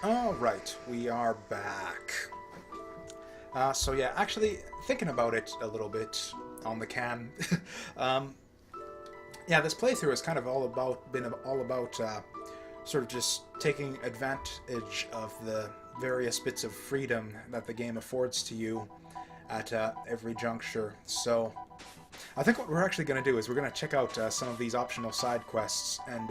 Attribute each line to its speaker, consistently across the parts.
Speaker 1: All right, we are back. So yeah, actually thinking about it a little bit on the can. um, yeah, this playthrough has kind of all about sort of just taking advantage of the various bits of freedom that the game affords to you at every juncture. So I think what we're actually going to do is we're going to check out some of these optional side quests and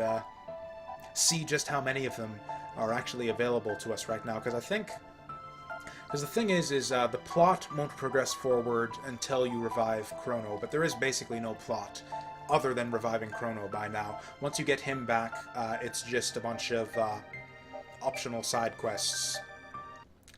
Speaker 1: see just how many of them are actually available to us right now. Because the thing is the plot won't progress forward until you revive Chrono, but there is basically no plot other than reviving Chrono by now. Once you get him back, it's just a bunch of optional side quests.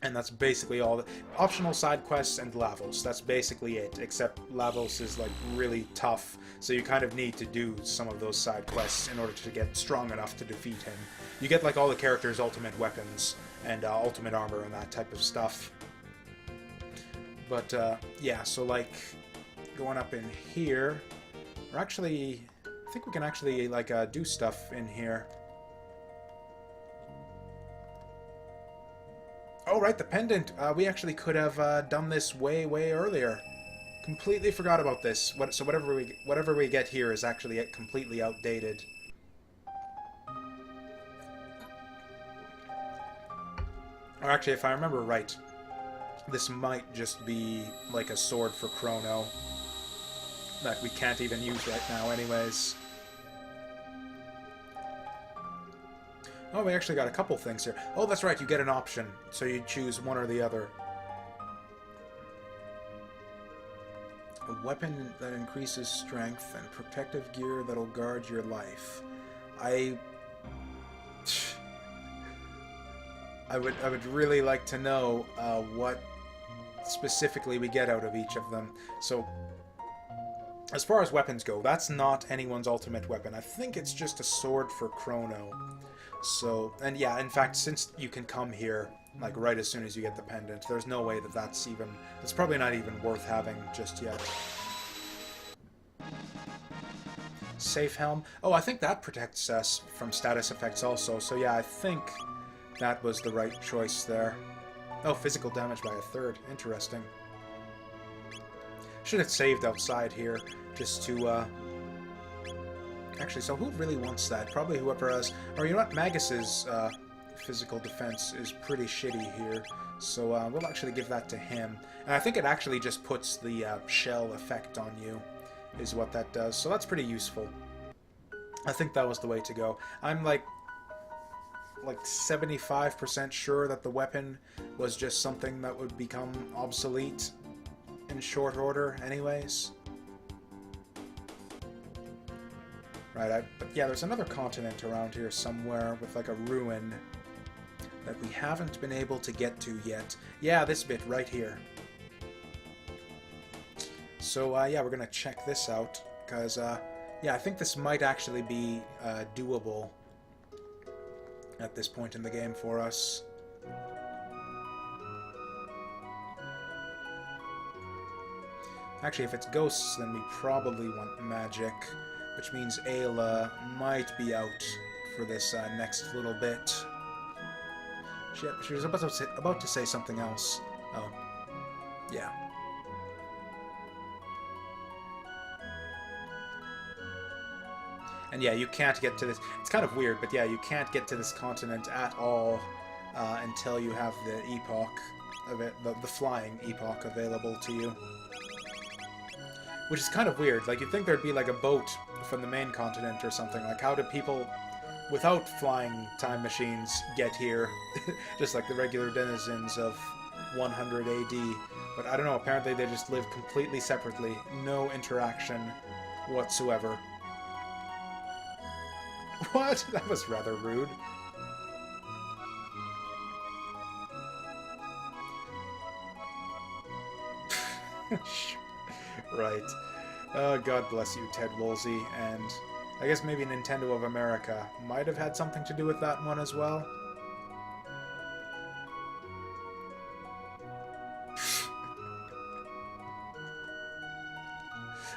Speaker 1: And that's basically all. Optional side quests and Lavos. That's basically it. Except Lavos is like really tough, so you kind of need to do some of those side quests in order to get strong enough to defeat him. You get like all the characters' ultimate weapons and ultimate armor and that type of stuff. But yeah, so like going up in here, I think we can actually like do stuff in here. Oh, right, the pendant. We actually could have done this way, way earlier. Completely forgot about this. So whatever we get here is actually completely outdated. Or actually, if I remember right, this might just be like a sword for Crono that we can't even use right now anyways. Oh, we actually got a couple things here. Oh, that's right, you get an option, so you choose one or the other. A weapon that increases strength and protective gear that'll guard your life. I would really like to know what specifically we get out of each of them. So, as far as weapons go, that's not anyone's ultimate weapon. I think it's just a sword for Crono. So, and yeah, in fact, since you can come here, like, right as soon as you get the pendant, there's no way that that's probably not even worth having just yet. Safe helm. Oh, I think that protects us from status effects also, so yeah, I think that was the right choice there. Oh, physical damage by a third. Interesting. Should have saved outside here, just to, Actually, so who really wants that? Probably whoever has... Or you know what? Magus's physical defense is pretty shitty here. So we'll actually give that to him. And I think it actually just puts the shell effect on you, is what that does. So that's pretty useful. I think that was the way to go. I'm like 75% sure that the weapon was just something that would become obsolete in short order anyways. Right, but yeah, there's another continent around here somewhere with like a ruin that we haven't been able to get to yet. Yeah, this bit right here. So yeah, we're gonna check this out because yeah, I think this might actually be doable at this point in the game for us. Actually, if it's ghosts, then we probably want magic. Which means Ayla might be out for this next little bit. She was about to say something else. Oh. Yeah. And yeah, you can't get to this... It's kind of weird, but yeah, you can't get to this continent at all until you have the epoch of it, the flying epoch available to you. Which is kind of weird. Like, you'd think there'd be like a boat from the main continent or something. Like, how do people without flying time machines get here? Just like the regular denizens of 100 AD. But I don't know, apparently they just live completely separately. No interaction whatsoever. What? That was rather rude. Right. God bless you, Ted Woolsey, and I guess maybe Nintendo of America might have had something to do with that one as well.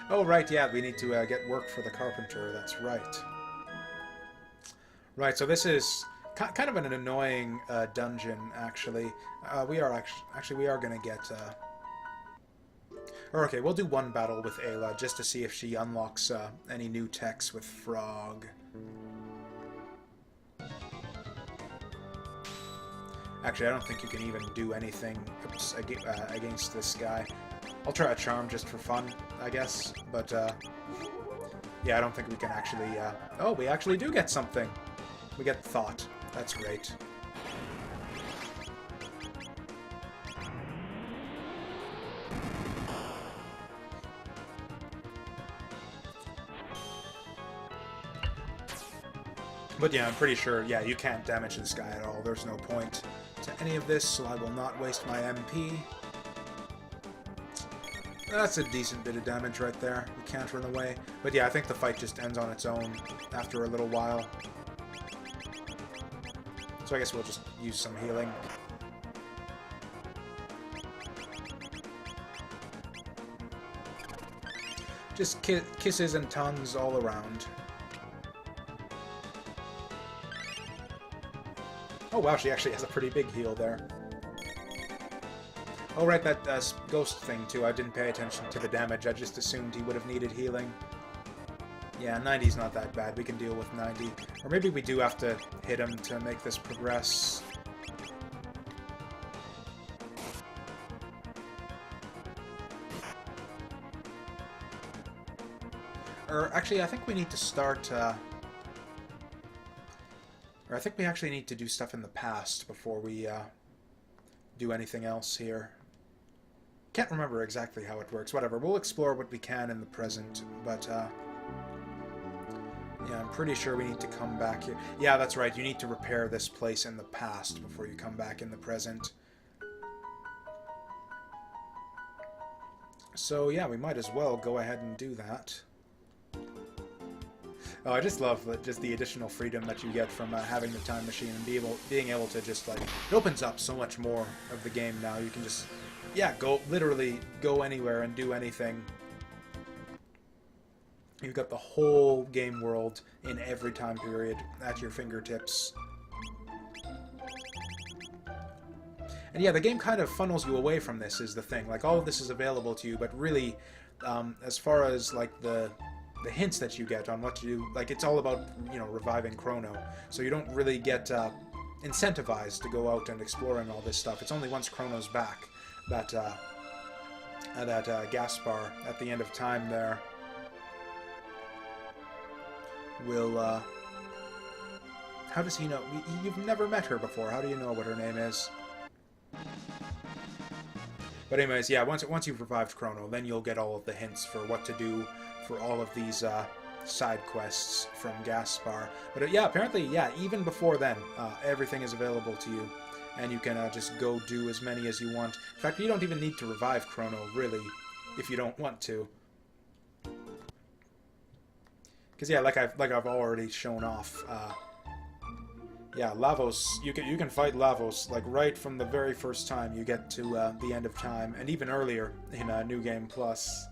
Speaker 1: Oh, right, yeah, we need to get work for the carpenter, that's right. Right, so this is kind of an annoying dungeon, actually. We are gonna get... Or okay, we'll do one battle with Ayla, just to see if she unlocks any new techs with Frog. Actually, I don't think you can even do anything against this guy. I'll try a charm just for fun, I guess. But, yeah, I don't think we can actually... Oh, we actually do get something. We get Thought. That's great. But yeah, I'm pretty sure, yeah, you can't damage this guy at all. There's no point to any of this, so I will not waste my MP. That's a decent bit of damage right there. We can't run away. But yeah, I think the fight just ends on its own after a little while. So I guess we'll just use some healing. Just kisses and tongues all around. Oh wow, she actually has a pretty big heal there. Oh right, that ghost thing too. I didn't pay attention to the damage. I just assumed he would have needed healing. Yeah, 90's not that bad. We can deal with 90. Or maybe we do have to hit him to make this progress. Or actually, I think we need to start... Or I think we actually need to do stuff in the past before we do anything else here. Can't remember exactly how it works. Whatever, we'll explore what we can in the present, but yeah, I'm pretty sure we need to come back here. Yeah, that's right, you need to repair this place in the past before you come back in the present. So yeah, we might as well go ahead and do that. Oh, I just love just the additional freedom that you get from having the time machine and being able to just like, it opens up so much more of the game now. You can just, yeah, literally go anywhere and do anything. You've got the whole game world in every time period at your fingertips. And yeah, the game kind of funnels you away from this is the thing. Like, all of this is available to you, but really, as far as like the hints that you get on what to do, like, it's all about, you know, reviving Chrono. So you don't really get incentivized to go out and exploring all this stuff. It's only once Chrono's back that Gaspar at the end of time there will how does he know? You've never met her before. How do you know what her name is? But anyways, yeah, once you've revived Chrono, then you'll get all of the hints for what to do for all of these side quests from Gaspar. But yeah, apparently, yeah, even before then, everything is available to you, and you can just go do as many as you want. In fact, you don't even need to revive Chrono, really, if you don't want to. Because yeah, like I've already shown off. Yeah, Lavos. You can fight Lavos like right from the very first time you get to the end of time, and even earlier in New Game Plus.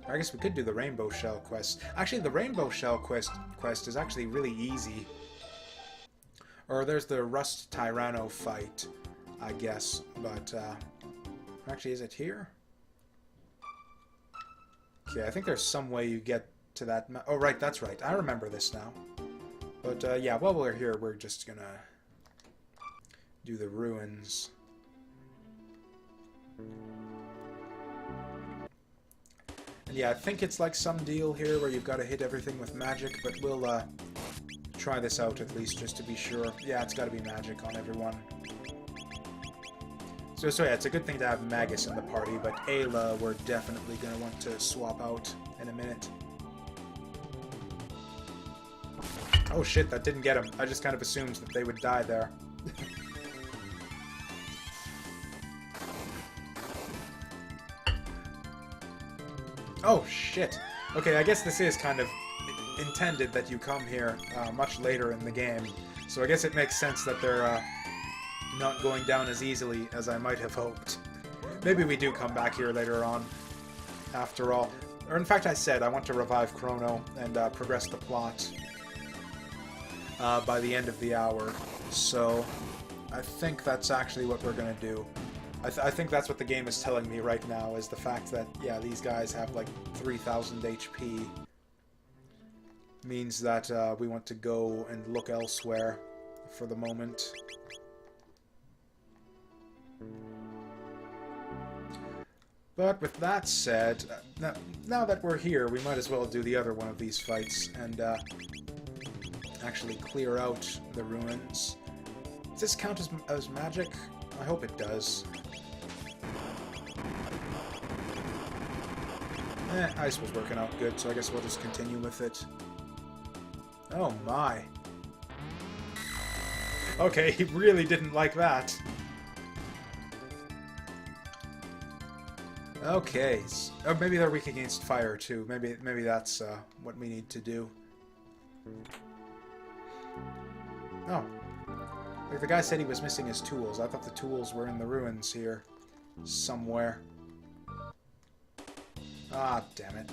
Speaker 1: I guess we could do the Rainbow Shell quest. Actually, the Rainbow Shell quest is actually really easy. Or there's the Rust Tyranno fight, I guess. But actually, is it here? Okay, I think there's some way you get to that. Oh, right, that's right. I remember this now. But yeah, while we're here, we're just gonna do the ruins. And yeah, I think it's like some deal here where you've got to hit everything with magic, but we'll try this out at least just to be sure. Yeah, it's got to be magic on everyone. So yeah, it's a good thing to have Magus in the party, but Ayla we're definitely going to want to swap out in a minute. Oh shit, that didn't get him. I just kind of assumed that they would die there. Oh shit. Okay, I guess this is kind of intended that you come here much later in the game. So I guess it makes sense that they're not going down as easily as I might have hoped. Maybe we do come back here later on, after all. Or in fact, I said I want to revive Chrono and progress the plot by the end of the hour. So I think that's actually what we're going to do. I think that's what the game is telling me right now, is the fact that, yeah, these guys have like 3,000 HP. Means that we want to go and look elsewhere for the moment. But with that said, now that we're here, we might as well do the other one of these fights and actually clear out the ruins. Does this count as magic? I hope it does. Ice was working out good, so I guess we'll just continue with it. Oh my. Okay, he really didn't like that. Okay, oh, maybe they're weak against fire too. Maybe that's what we need to do. Oh, like the guy said he was missing his tools. I thought the tools were in the ruins here, somewhere. Ah, damn it!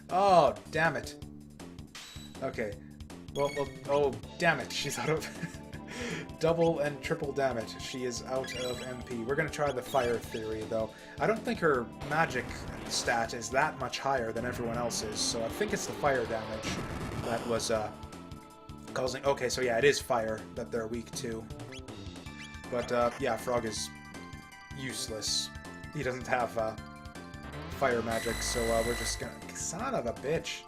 Speaker 1: Oh, damn it! Okay, well, oh, damn it! She's out of double and triple damage. She is out of MP. We're gonna try the fire theory, though. I don't think her magic stat is that much higher than everyone else's, so I think it's the fire damage that was causing... Okay, so yeah, it is fire that they're weak to. But yeah, Frog is useless. He doesn't have fire magic, so we're just gonna... Son of a bitch.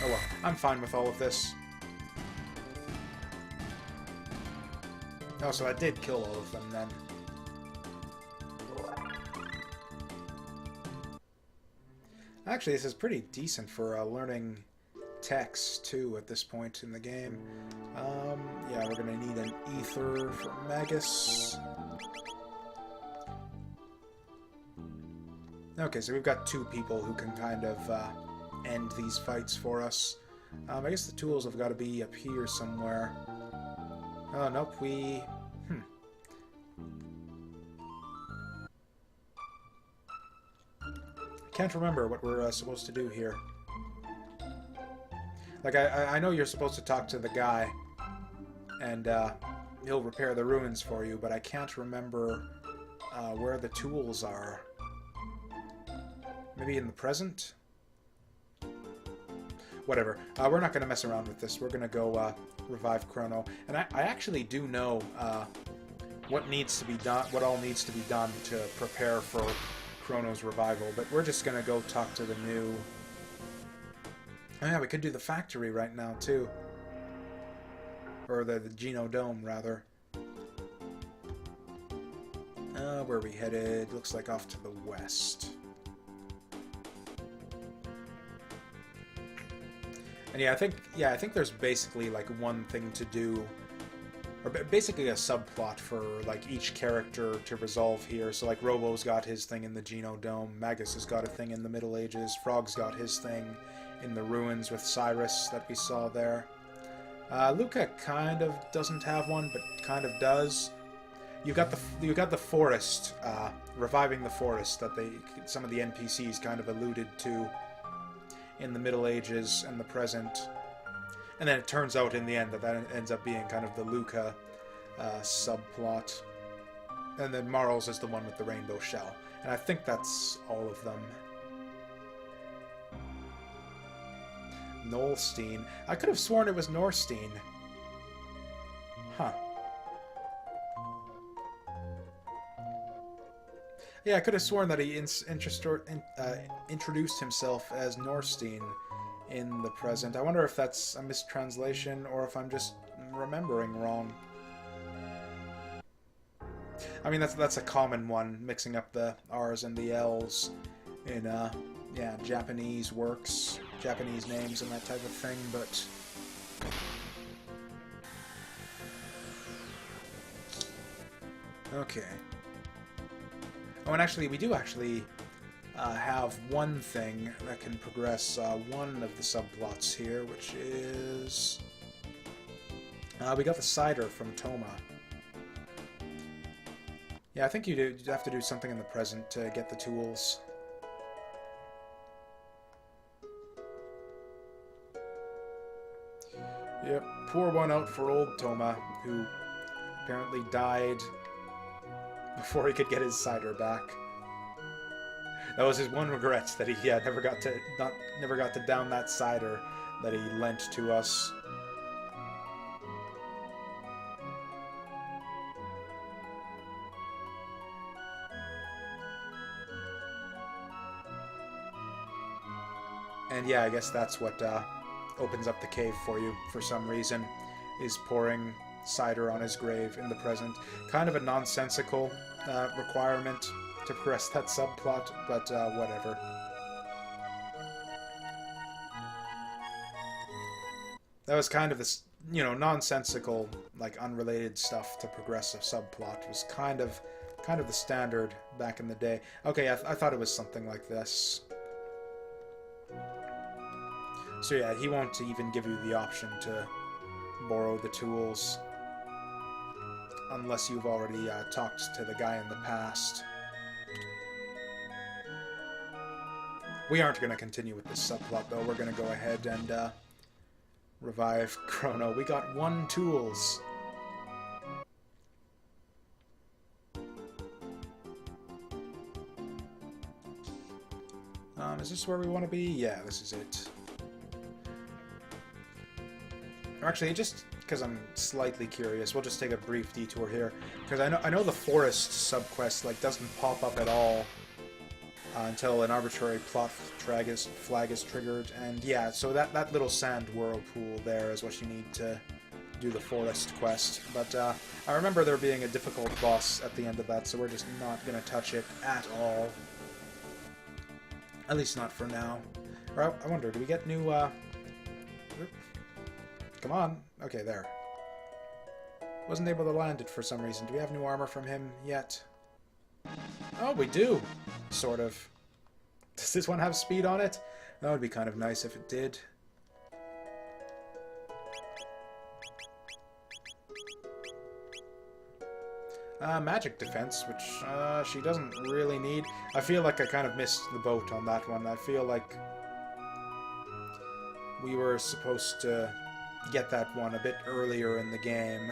Speaker 1: Oh well, I'm fine with all of this. Oh, so I did kill all of them then. Actually, this is pretty decent for learning text, too, at this point in the game. Yeah, we're gonna need an ether for Magus. Okay, so we've got two people who can kind of end these fights for us. I guess the tools have got to be up here somewhere. Oh, nope, we... I can't remember what we're supposed to do here. Like, I know you're supposed to talk to the guy, and he'll repair the ruins for you, but I can't remember where the tools are. Maybe in the present? Whatever. We're not going to mess around with this. We're going to go revive Crono. And I actually do know what needs to be done, what all needs to be done to prepare for Crono's revival. But we're just going to go talk to the new... Oh yeah, we could do the factory right now, too. Or the Genodome, rather. Where are we headed? Looks like off to the west. And yeah, I think there's basically like one thing to do, or basically a subplot for like each character to resolve here. So like Robo's got his thing in the Genodome, Magus has got a thing in the Middle Ages, Frog's got his thing in the ruins with Cyrus that we saw there. Luca kind of doesn't have one, but kind of does. You got the forest, reviving the forest that some of the NPCs kind of alluded to in the Middle Ages and the present. And then it turns out in the end that ends up being kind of the Luca subplot. And then Marl's is the one with the rainbow shell. And I think that's all of them. Nolstein. I could have sworn it was Norstein. Huh. Yeah, I could have sworn that he introduced himself as Norstein in the present. I wonder if that's a mistranslation or if I'm just remembering wrong. I mean, that's a common one, mixing up the R's and the L's in yeah, Japanese works, Japanese names and that type of thing, but okay. Oh, and actually, we do actually have one thing that can progress one of the subplots here, which is... we got the cider from Toma. Yeah, I think you have to do something in the present to get the tools. Yep, pour one out for old Toma, who apparently died before he could get his cider back. That was his one regret, that he never got to down that cider that he lent to us. And yeah, I guess that's what opens up the cave for you for some reason, is pouring cider on his grave in the present. Kind of a nonsensical requirement to progress that subplot, but whatever. That was kind of this, nonsensical, like unrelated stuff to progress a subplot. Was kind of the standard back in the day. Okay, I thought it was something like this. So yeah, he won't even give you the option to borrow the tools unless you've already talked to the guy in the past. We aren't going to continue with this subplot, though. We're going to go ahead and revive Chrono. We got 1 tools. Is this where we want to be? Yeah, this is it. Actually, just because I'm slightly curious, we'll just take a brief detour here. Because I know the forest subquest doesn't pop up at all until an arbitrary plot flag is triggered. And yeah, so that little sand whirlpool there is what you need to do the forest quest. But I remember there being a difficult boss at the end of that, so we're just not going to touch it at all. At least not for now. Or I wonder, do we get new... Come on. Okay, there. Wasn't able to land it for some reason. Do we have new armor from him yet? Oh, we do. Sort of. Does this one have speed on it? That would be kind of nice if it did. Magic defense, which she doesn't really need. I feel like I kind of missed the boat on that one. I feel like we were supposed to get that one a bit earlier in the game.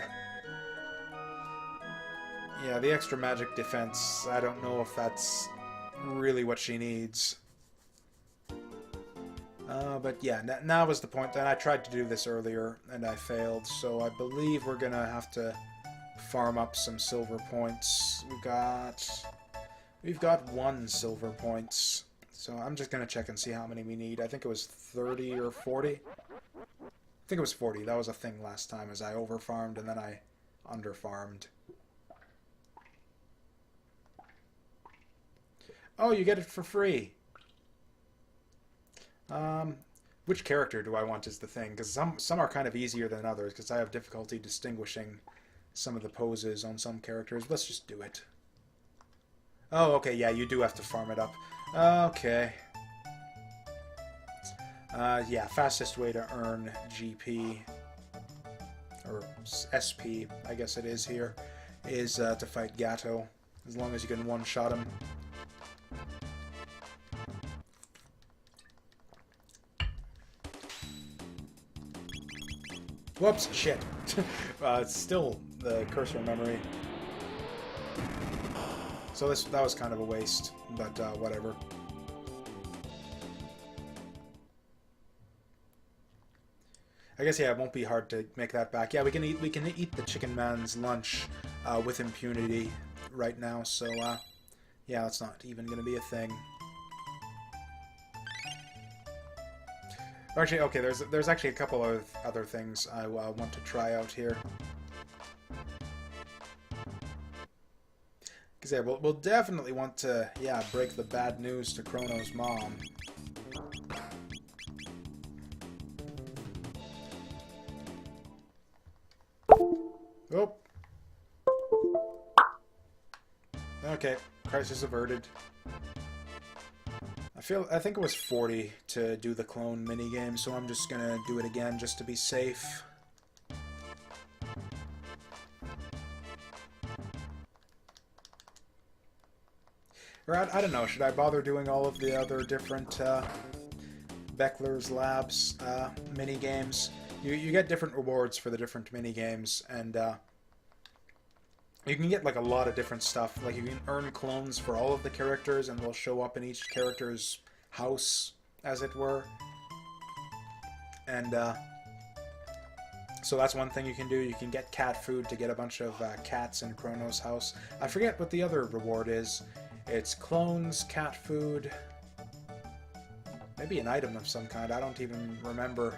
Speaker 1: Yeah, the extra magic defense, I don't know if that's really what she needs. But yeah, now was the point. And I tried to do this earlier, and I failed. So I believe we're gonna have to farm up some silver points. We've got 1 silver points. So I'm just gonna check and see how many we need. I think it was 30 or 40. I think it was 40. That was a thing last time, as I overfarmed and then I underfarmed. Oh, you get it for free. Which character do I want is the thing, because some are kind of easier than others, because I have difficulty distinguishing some of the poses on some characters. Let's just do it. Oh, okay, yeah, you do have to farm it up. Okay. Yeah, fastest way to earn GP, or SP, I guess it is here, is to fight Gato, as long as you can one-shot him. Whoops, shit. It's still the cursor memory. So that was kind of a waste, but whatever. I guess yeah, it won't be hard to make that back. Yeah, we can eat the chicken man's lunch with impunity right now. So yeah, that's not even gonna be a thing. Actually, okay, there's actually a couple of other things I want to try out here. Because yeah, we'll definitely want to break the bad news to Crono's mom. Oh. Okay, crisis averted. I think it was 40 to do the clone minigame, so I'm just gonna do it again just to be safe. Or I don't know, should I bother doing all of the other different Beckler's Labs mini-games? You get different rewards for the different mini-games, and you can get like a lot of different stuff. Like you can earn clones for all of the characters, and they'll show up in each character's house, as it were. And so that's one thing you can do. You can get cat food to get a bunch of cats in Chrono's house. I forget what the other reward is. It's clones, cat food, maybe an item of some kind. I don't even remember.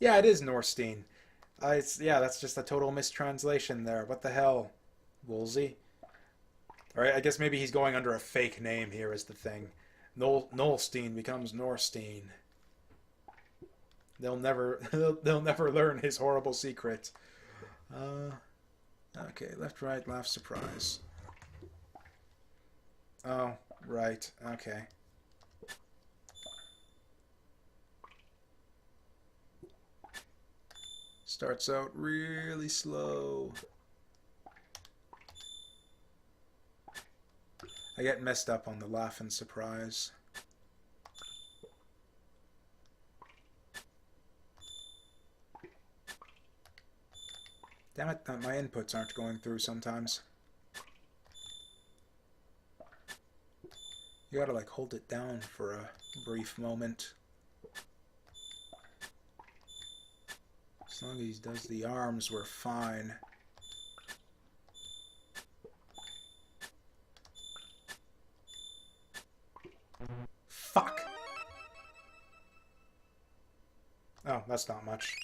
Speaker 1: Yeah, it is Norstein. Yeah, that's just a total mistranslation there. What the hell, Woolsey? Alright, I guess maybe he's going under a fake name here is the thing. Nolstein becomes Norstein. They'll never learn his horrible secret. Okay, left, right, laugh, surprise. Oh, right, okay. Starts out really slow. I get messed up on the laugh and surprise. Damn it, my inputs aren't going through sometimes. You gotta like hold it down for a brief moment. As long as he does the arms, we're fine. Fuck! Oh, that's not much.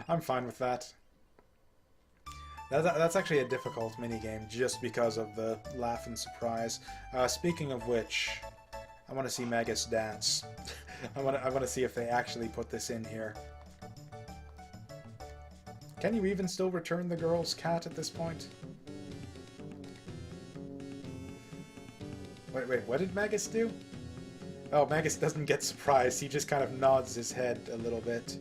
Speaker 1: I'm fine with that. That's actually a difficult minigame just because of the laugh and surprise. Speaking of which, I want to see Magus dance. I want to see if they actually put this in here. Can you even still return the girl's cat at this point? Wait, what did Magus do? Oh, Magus doesn't get surprised. He just kind of nods his head a little bit.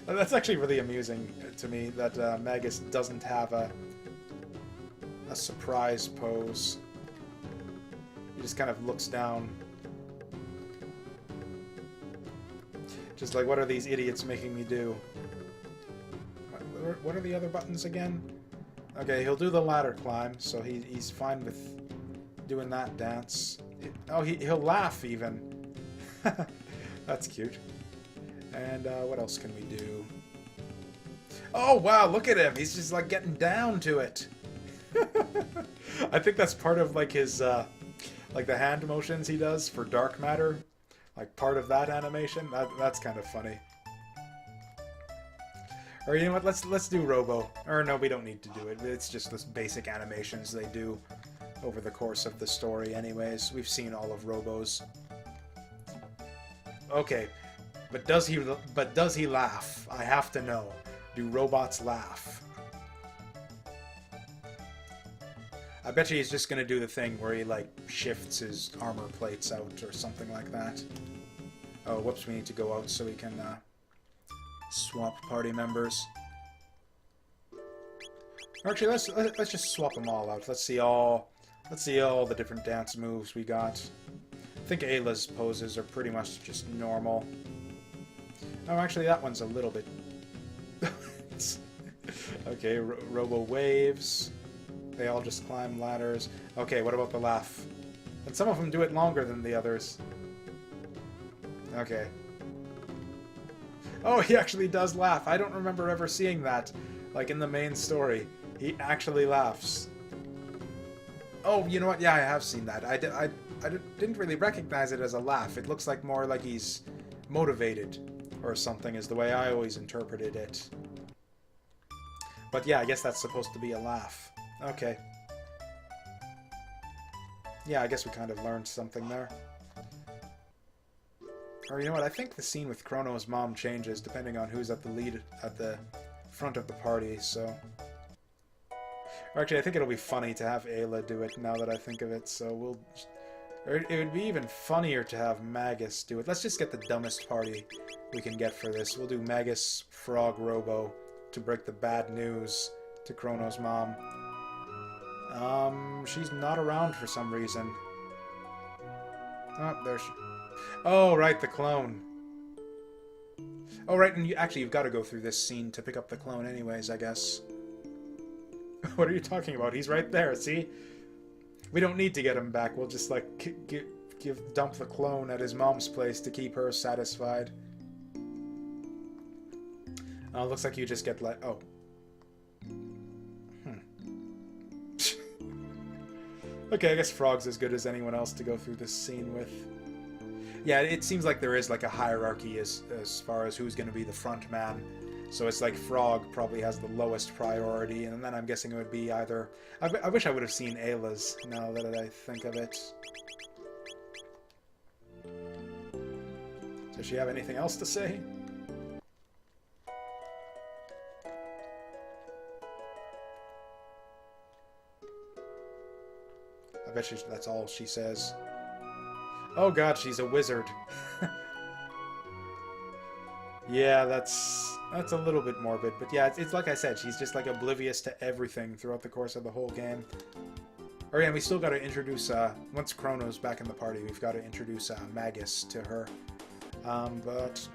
Speaker 1: That's actually really amusing to me that Magus doesn't have a surprise pose. He just kind of looks down. Just like, what are these idiots making me do? What are the other buttons again? Okay, he'll do the ladder climb, so he's fine with doing that dance. Oh, he'll laugh even. That's cute. And what else can we do? Oh, wow, look at him. He's just like getting down to it. I think that's part of like his, like the hand motions he does for dark matter. Like part of that animation. That's kind of funny. Or you know what, let's do Robo. Or no, we don't need to do it. It's just this basic animations they do over the course of the story anyways. We've seen all of Robo's. Okay. But does he laugh? I have to know. Do robots laugh? I bet you he's just gonna do the thing where he like shifts his armor plates out or something like that. Oh, whoops, we need to go out so we can swap party members. Actually, let's just swap them all out. Let's see all the different dance moves we got. I think Ayla's poses are pretty much just normal. Oh, actually, that one's a little bit... Okay, Robo waves. They all just climb ladders. Okay, what about the laugh? And some of them do it longer than the others. Okay. Oh, he actually does laugh. I don't remember ever seeing that, like in the main story. He actually laughs. Oh, you know what? Yeah, I have seen that. I didn't really recognize it as a laugh. It looks like more like he's motivated or something is the way I always interpreted it. But yeah, I guess that's supposed to be a laugh. Okay. Yeah, I guess we kind of learned something there. Or you know what, I think the scene with Chrono's mom changes depending on who's at the front of the party, so... Or actually, I think it'll be funny to have Ayla do it now that I think of it, so we'll... Or it would be even funnier to have Magus do it. Let's just get the dumbest party we can get for this. We'll do Magus, Frog, Robo, to break the bad news to Chrono's mom. She's not around for some reason. Oh, there she... Oh, right, the clone. Oh, right, and you've got to go through this scene to pick up the clone anyways, I guess. What are you talking about? He's right there, see? We don't need to get him back. We'll just, like, dump the clone at his mom's place to keep her satisfied. Oh, looks like you just get let... Oh. Okay, I guess Frog's as good as anyone else to go through this scene with. Yeah, it seems like there is like a hierarchy as far as who's going to be the front man. So it's like Frog probably has the lowest priority, and then I'm guessing it would be either... I wish I would have seen Ayla's, now that I think of it. Does she have anything else to say? I bet that's all she says. Oh god, she's a wizard. Yeah, that's a little bit morbid, but yeah, it's like I said, she's just like oblivious to everything throughout the course of the whole game. Oh yeah, we still got to introduce, once Chrono's back in the party, we've got to introduce Magus to her. But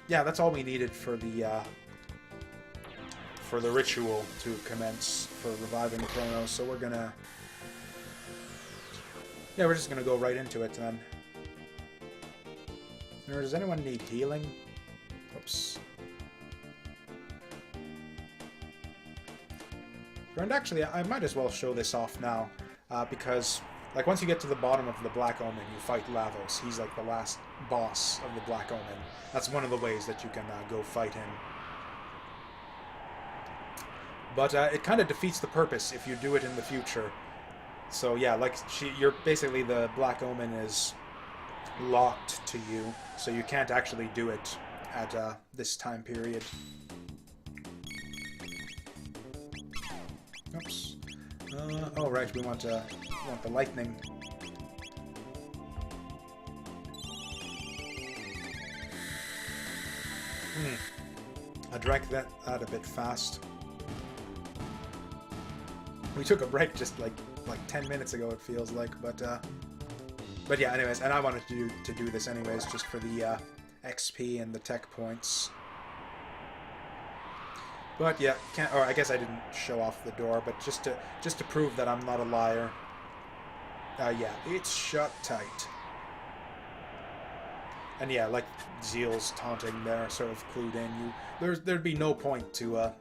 Speaker 1: yeah, that's all we needed for the ritual to commence for reviving Crono, so we're gonna... Yeah, we're just gonna go right into it then. Or does anyone need healing? Oops. And actually, I might as well show this off now, because, like, once you get to the bottom of the Black Omen, you fight Lavos. He's, like, the last boss of the Black Omen. That's one of the ways that you can go fight him. But it kind of defeats the purpose if you do it in the future. So yeah, like you're basically, the Black Omen is locked to you, so you can't actually do it at this time period. Oops. Oh right, we want the lightning. I drank that a bit fast. We took a break just like 10 minutes ago, it feels like, but yeah, anyways, and I wanted to do this anyways, just for the XP and the tech points. But yeah, or I guess I didn't show off the door, but just to prove that I'm not a liar. Yeah, it's shut tight. And yeah, like Zeal's taunting there, sort of clued in. There'd be no point to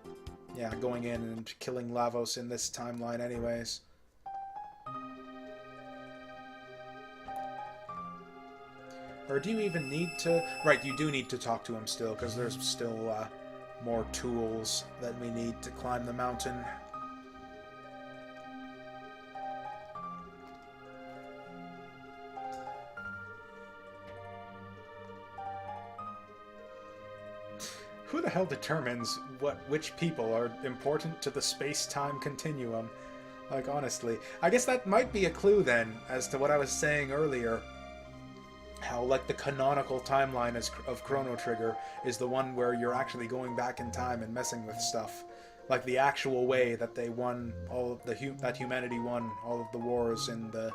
Speaker 1: yeah, going in and killing Lavos in this timeline anyways. Or do you even need to... Right, you do need to talk to him still, because there's still more tools that we need to climb the mountain. Who the hell determines which people are important to the space-time continuum? Like, honestly. I guess that might be a clue, then, as to what I was saying earlier. How, like, the canonical timeline of Chrono Trigger is the one where you're actually going back in time and messing with stuff. Like, the actual way that they won all of that humanity won all of the wars in the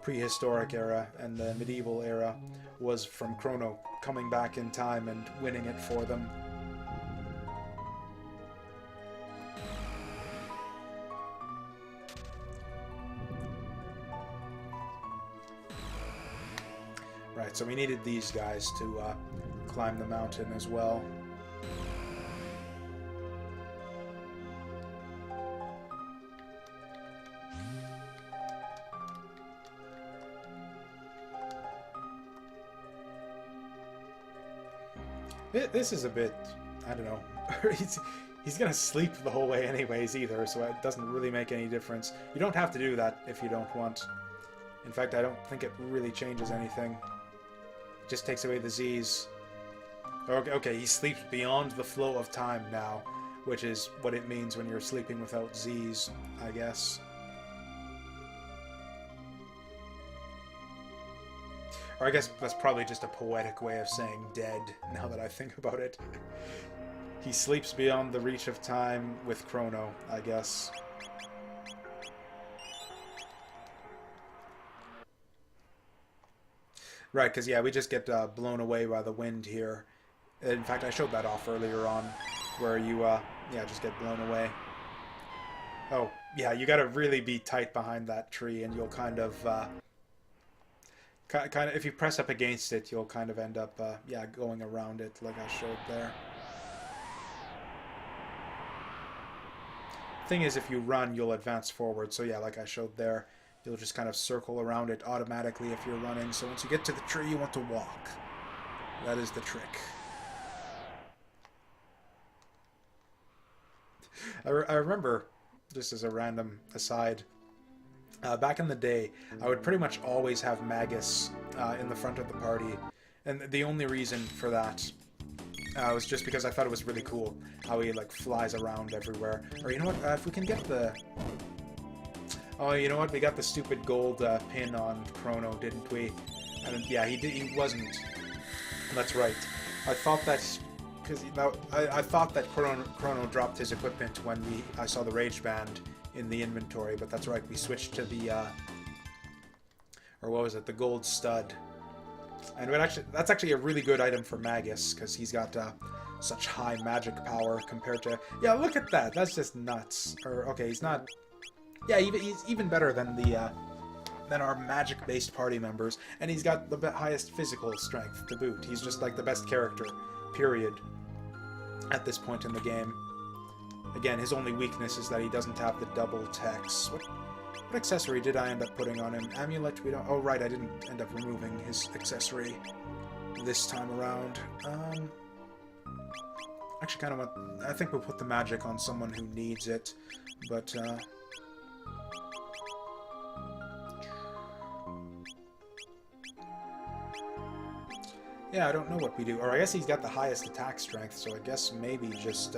Speaker 1: prehistoric era and the medieval era was from Chrono coming back in time and winning it for them. Right, so we needed these guys to climb the mountain as well. This is a bit, I don't know, he's gonna sleep the whole way anyways either, so it doesn't really make any difference. You don't have to do that if you don't want. In fact, I don't think it really changes anything. Just takes away the Z's. Okay, he sleeps beyond the flow of time now, which is what it means when you're sleeping without Z's, I guess. Or I guess that's probably just a poetic way of saying dead, now that I think about it. He sleeps beyond the reach of time with Chrono, I guess. Right, because, yeah, we just get blown away by the wind here. In fact, I showed that off earlier on, where you, yeah, just get blown away. Oh, yeah, you gotta really be tight behind that tree, and you'll kind of, if you press up against it, you'll kind of end up, yeah, going around it, like I showed there. Thing is, if you run, you'll advance forward, so yeah, like I showed there, you'll just kind of circle around it automatically if you're running, so once you get to the tree, you want to walk. That is the trick. I remember, just as a random aside, back in the day, I would pretty much always have Magus in the front of the party, and the only reason for that was just because I thought it was really cool how he like flies around everywhere. Or you know what? If we can get the... Oh, you know what? We got the stupid gold pin on Chrono, didn't we? And yeah, he wasn't. That's right. I thought that because I thought that Chrono dropped his equipment when I saw the Rage Band in the inventory, but that's right. We switched to the or what was it? The gold stud. And that's actually a really good item for Magus, because he's got such high magic power compared to... Yeah, look at that. That's just nuts. Or, okay, he's not... Yeah, he's even better than than our magic-based party members, and he's got the highest physical strength to boot. He's just like the best character, period, at this point in the game. Again, his only weakness is that he doesn't have the double text. What accessory did I end up putting on him? Amulet, we don't... Oh, right, I didn't end up removing his accessory this time around. Actually, kind of want... I think we'll put the magic on someone who needs it, but, yeah, I don't know what we do. Or I guess he's got the highest attack strength, so I guess maybe just,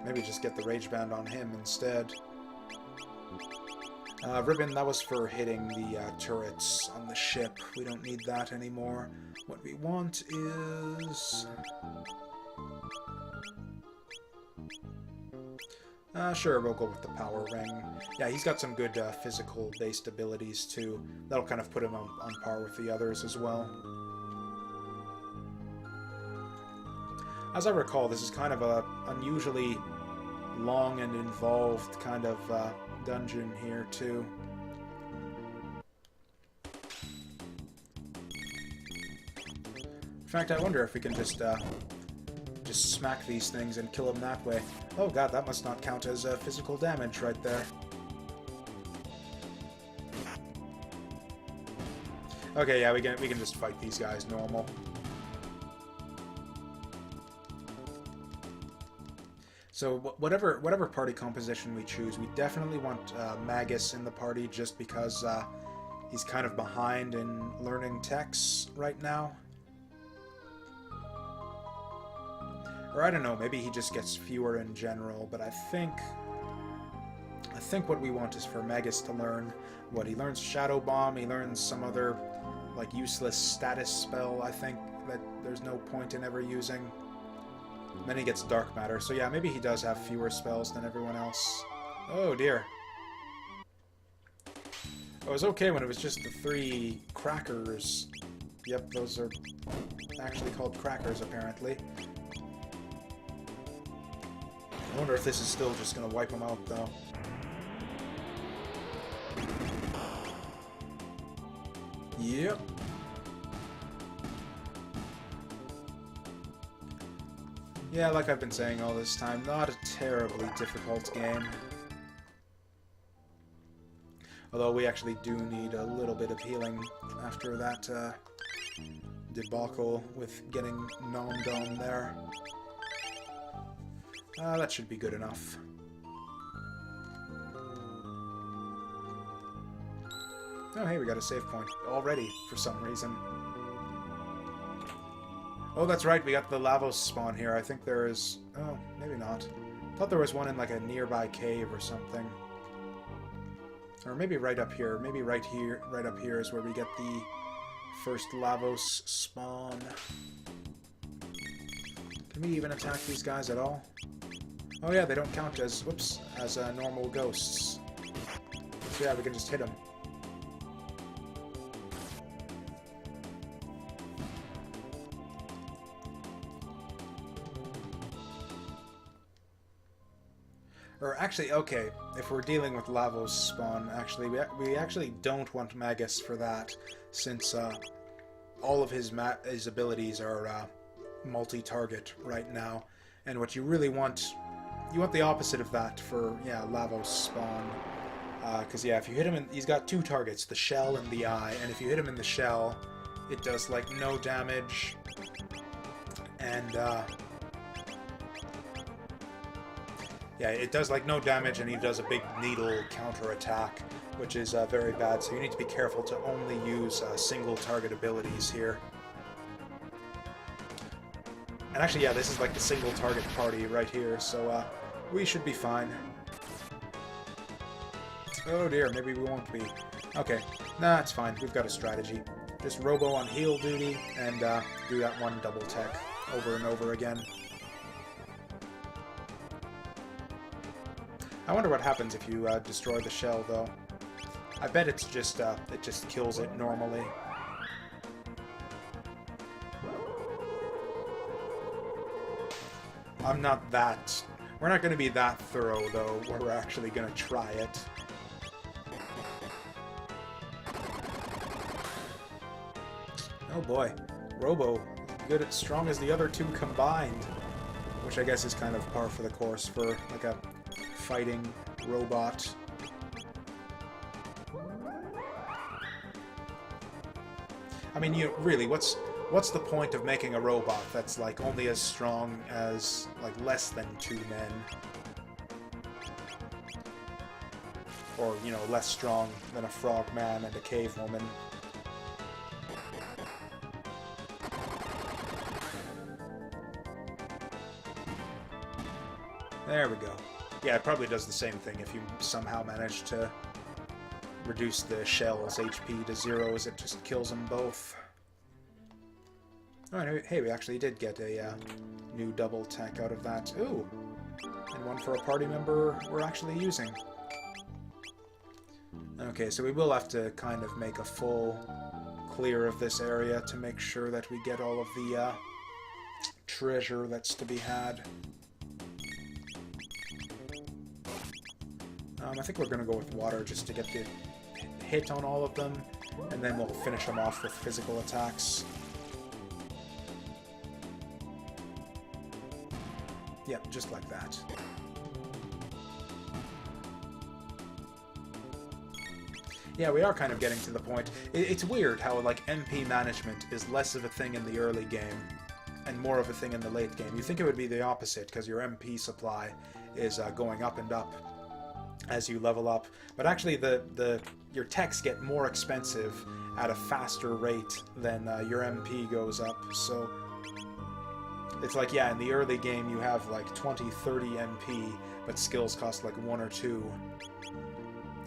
Speaker 1: maybe just get the Rage Band on him instead. Ribbon, that was for hitting the turrets on the ship. We don't need that anymore. What we want is... sure, we'll go with the power ring. Yeah, he's got some good physical-based abilities, too. That'll kind of put him on par with the others as well. As I recall, this is kind of a unusually long and involved kind of dungeon here, too. In fact, I wonder if we can just smack these things and kill them that way. Oh god, that must not count as physical damage right there. Okay, yeah, we can just fight these guys normal. So whatever party composition we choose, we definitely want Magus in the party just because he's kind of behind in learning techs right now. Or I don't know, maybe he just gets fewer in general, but I think what we want is for Magus to learn what he learns. Shadow Bomb, he learns some other like useless status spell, I think, that there's no point in ever using. And then he gets Dark Matter, so yeah, maybe he does have fewer spells than everyone else. Oh dear. It was okay when it was just the 3 crackers. Yep, those are actually called crackers, apparently. I wonder if this is still just going to wipe them out, though. Yep. Yeah, like I've been saying all this time, not a terribly difficult game. Although we actually do need a little bit of healing after that debacle with getting nommed on there. That should be good enough. Oh, hey, we got a save point already, for some reason. Oh, that's right, we got the Lavos Spawn here. I think there is... Oh, maybe not. I thought there was one in, like, a nearby cave or something. Or maybe right up here. Maybe right up here is where we get the first Lavos Spawn. Can we even attack these guys at all? Oh yeah, they don't count as, whoops, as normal ghosts. So yeah, we can just hit them. Or actually, okay, if we're dealing with Lavos Spawn, actually, we actually don't want Magus for that, since all of his abilities are multi-target right now. And what you really want, you want the opposite of that for, yeah, Lavos Spawn. Because, yeah, if you hit him he's got two targets, the shell and the eye, and if you hit him in the shell, it does, like, no damage, and, yeah, it does, like, no damage, and he does a big needle counter-attack, which is very bad, so you need to be careful to only use single-target abilities here. And actually, yeah, this is, like, the single-target party right here, so we should be fine. Oh dear, maybe we won't be. Okay, nah, it's fine, we've got a strategy. Just Robo on heal duty, and do that one double tech over and over again. I wonder what happens if you destroy the shell, though. I bet it's just it just kills it normally. I'm not that... We're not going to be that thorough, though, where we're actually going to try it. Oh boy. Robo, good as strong as the other two combined. Which I guess is kind of par for the course for, like, a fighting robot. I mean, you really, what's the point of making a robot that's like only as strong as like less than 2 men? Or, you know, less strong than a frogman and a cave woman. There we go. Yeah, it probably does the same thing if you somehow manage to reduce the shell's HP to 0, as it just kills them both. Oh, hey, we actually did get a new double tech out of that. Ooh! And one for a party member we're actually using. Okay, so we will have to kind of make a full clear of this area to make sure that we get all of the treasure that's to be had. I think we're going to go with water just to get the hit on all of them, and then we'll finish them off with physical attacks. Yep, just like that. Yeah, we are kind of getting to the point. It's weird how, like, MP management is less of a thing in the early game and more of a thing in the late game. You think it would be the opposite, because your MP supply is going up and up as you level up, but actually your techs get more expensive at a faster rate than your MP goes up, so it's like, yeah, in the early game you have like 20, 30 MP, but skills cost like 1 or 2.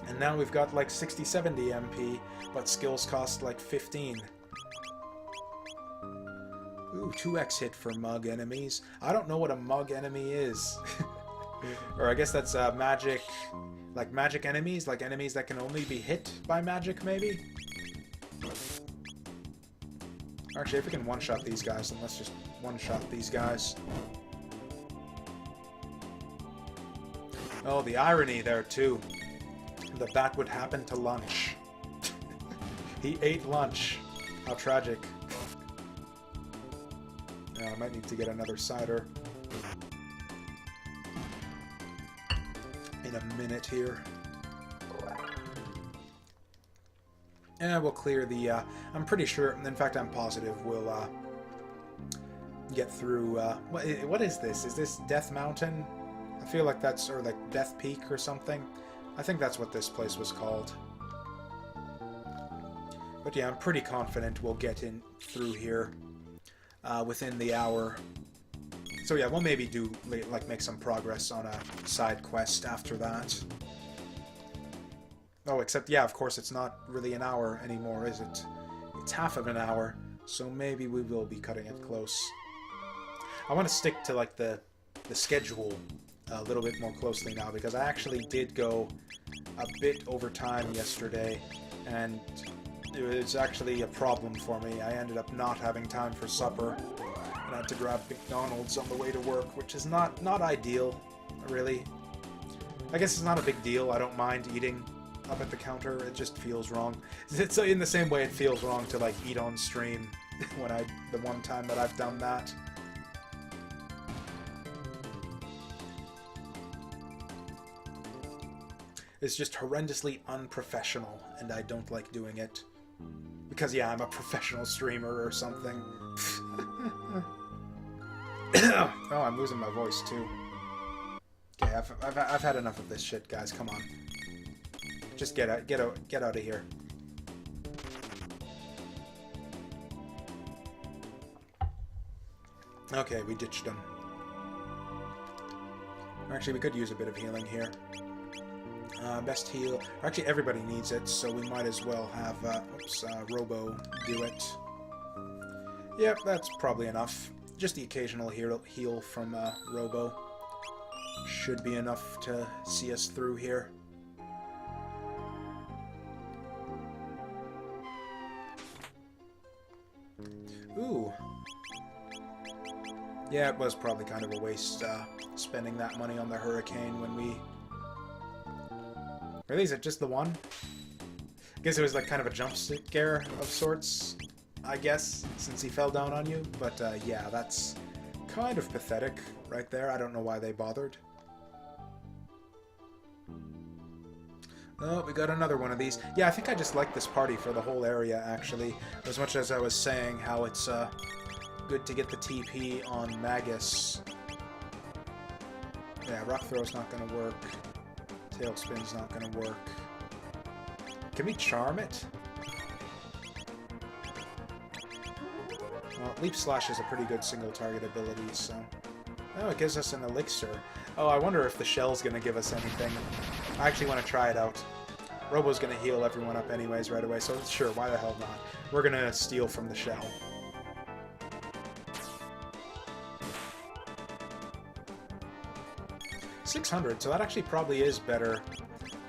Speaker 1: And now we've got like 60, 70 MP, but skills cost like 15. Ooh, 2x hit for mug enemies. I don't know what a mug enemy is. Or I guess that's magic, like magic enemies, like enemies that can only be hit by magic, maybe? Actually, if we can one-shot these guys, then let's just one-shot these guys. Oh, the irony there, too. That would happen to lunch. He ate lunch. How tragic. Yeah, I might need to get another cider in a minute here. And we'll clear the, I'm pretty sure, in fact I'm positive we'll get through, what is this? Is this Death Mountain? I feel like that's, or like Death Peak or something. I think that's what this place was called. But yeah, I'm pretty confident we'll get in through here within the hour. So yeah, we'll maybe do, like, make some progress on a side quest after that. Oh, except, yeah, of course, it's not really an hour anymore, is it? It's half of an hour, so maybe we will be cutting it close. I want to stick to like the schedule a little bit more closely now, because I actually did go a bit over time yesterday, and it was actually a problem for me. I ended up not having time for supper, and I had to grab McDonald's on the way to work, which is not ideal, really. I guess it's not a big deal. I don't mind eating up at the counter. It just feels wrong. It's in the same way it feels wrong to like eat on stream when the one time that I've done that. It's just horrendously unprofessional, and I don't like doing it. Because, yeah, I'm a professional streamer or something. Oh, I'm losing my voice, too. Okay, I've had enough of this shit, guys. Come on. Just get out of here. Okay, we ditched him. Actually, we could use a bit of healing here. Best heal. Actually, everybody needs it, so we might as well have Robo do it. Yep, that's probably enough. Just the occasional heal from Robo should be enough to see us through here. Ooh. Yeah, it was probably kind of a waste spending that money on the Hurricane when we... Really, is it just the one? I guess it was like kind of a jump scare of sorts, I guess, since he fell down on you. But yeah, that's kind of pathetic right there. I don't know why they bothered. Oh, we got another one of these. Yeah, I think I just like this party for the whole area, actually. As much as I was saying how it's good to get the TP on Magus. Yeah, Rock Throw's not going to work. Tailspin's not going to work. Can we charm it? Well, Leap Slash is a pretty good single target ability, so... Oh, it gives us an elixir. Oh, I wonder if the shell's going to give us anything. I actually want to try it out. Robo's going to heal everyone up anyways right away, so sure, why the hell not? We're going to steal from the shell. $600, so that actually probably is better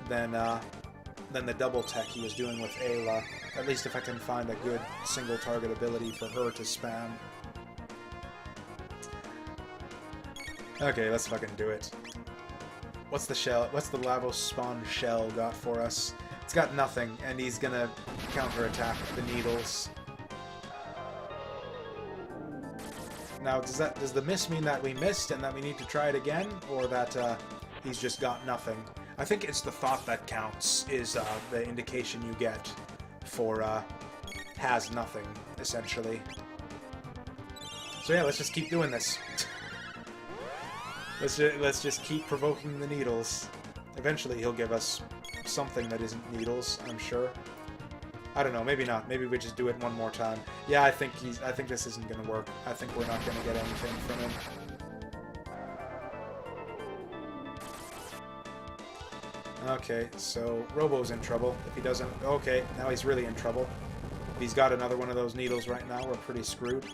Speaker 1: than the double tech he was doing with Ayla. At least if I can find a good single target ability for her to spam. Okay, let's fucking do it. What's the shell? What's the Lavos Spawn shell got for us? It's got nothing, and he's gonna counterattack the needles. Now, does the miss mean that we missed and that we need to try it again, or that he's just got nothing? I think it's the thought that counts, is the indication you get for has nothing, essentially. So yeah, let's just keep doing this. Let's just keep provoking the needles. Eventually he'll give us something that isn't needles, I'm sure. I don't know, maybe not. Maybe we just do it one more time. Yeah, I think this isn't gonna work. I think we're not gonna get anything from him. Okay, so Robo's in trouble. If he doesn't... Okay, now he's really in trouble. If he's got another one of those needles right now, we're pretty screwed.